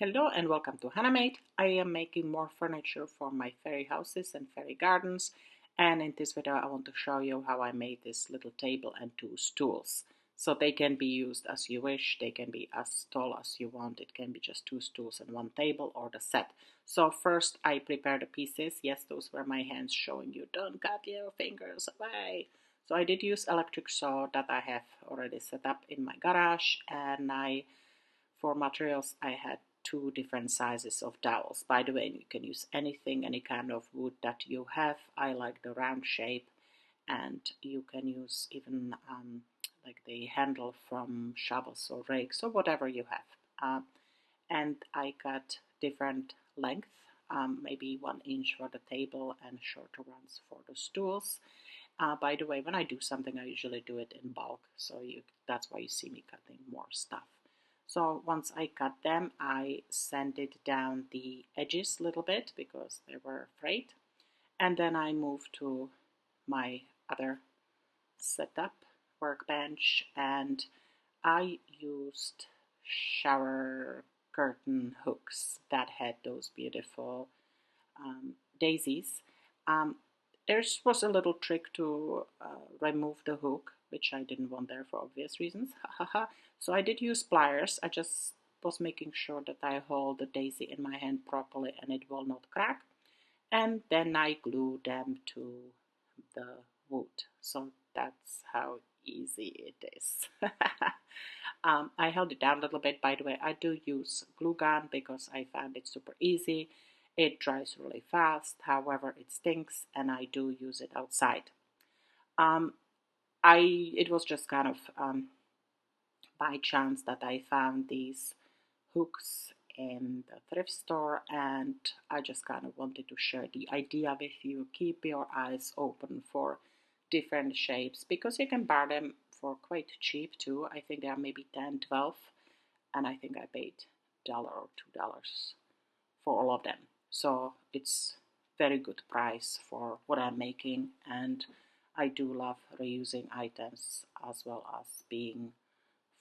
Hello and welcome to Hanamate. I am making more furniture for my fairy houses and fairy gardens, and in this video I want to show you how I made this little table and two stools. So they can be used as you wish, they can be as tall as you want, it can be just two stools and one table or the set. So first I prepare the pieces. Yes, those were my hands showing you don't cut your fingers away. So I did use electric saw that I have already set up in my garage, and for materials I had two different sizes of dowels. By the way, you can use anything, any kind of wood that you have. I like the round shape, and you can use even like the handle from shovels or rakes or whatever you have. And I got different length, maybe 1 inch for the table and shorter ones for the stools. By the way, when I do something, I usually do it in bulk, so that's why you see me cutting more stuff. So once I cut them, I sanded down the edges a little bit because they were frayed. And then I moved to my other setup workbench, and I used shower curtain hooks that had those beautiful daisies. Um, there was a little trick to remove the hook, which I didn't want there for obvious reasons. So I did use pliers. I just was making sure that I hold the daisy in my hand properly and it will not crack. And then I glue them to the wood. So that's how easy it is. I held it down a little bit. By the way, I do use glue gun because I found it super easy. It dries really fast, however it stinks, and I do use it outside. It was just kind of by chance that I found these hooks in the thrift store, and I just kind of wanted to share the idea with you. Keep your eyes open for different shapes because you can buy them for quite cheap too. I think they are maybe 10, 12, and I think I paid $1 or $2 for all of them. So it's very good price for what I'm making, and I do love reusing items as well as being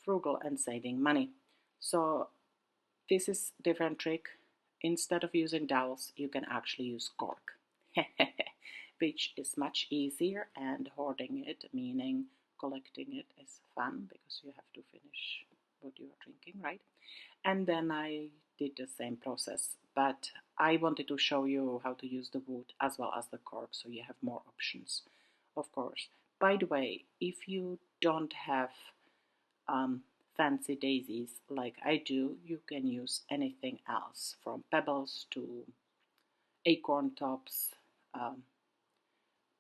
frugal and saving money. So this is different trick. Instead of using dowels, you can actually use cork, which is much easier, and hoarding it, meaning collecting it, is fun because you have to finish what you are drinking, right? And then I did the same process, but I wanted to show you how to use the wood as well as the cork, so you have more options, of course. By the way, if you don't have fancy daisies like I do, you can use anything else, from pebbles to acorn tops,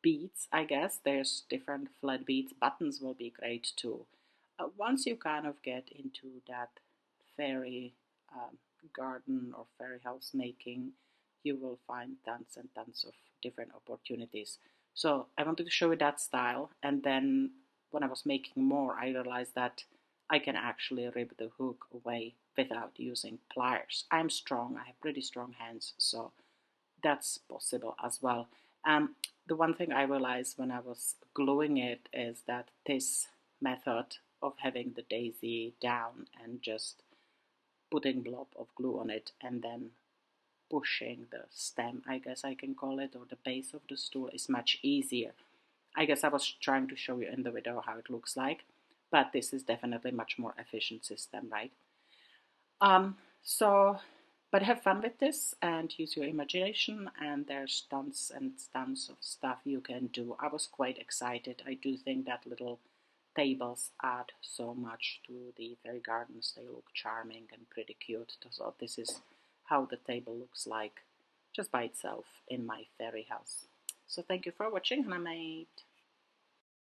beads. I guess there's different flat beads. Buttons will be great too. Once you kind of get into that fairy garden or fairy house making, you will find tons and tons of different opportunities. So I wanted to show you that style, and then when I was making more, I realized that I can actually rip the hook away without using pliers. I'm strong, I have pretty strong hands, so that's possible as well. The one thing I realized when I was gluing it is that this method of having the daisy down and just putting a blob of glue on it and then pushing the stem, I guess I can call it, or the base of the stool, is much easier. I guess I was trying to show you in the video how it looks like, but this is definitely much more efficient system, right? But have fun with this and use your imagination, and there's tons and tons of stuff you can do. I was quite excited. I do think that little tables add so much to the fairy gardens. They look charming and pretty cute. So this is how the table looks like just by itself in my fairy house. So thank you for watching, and I made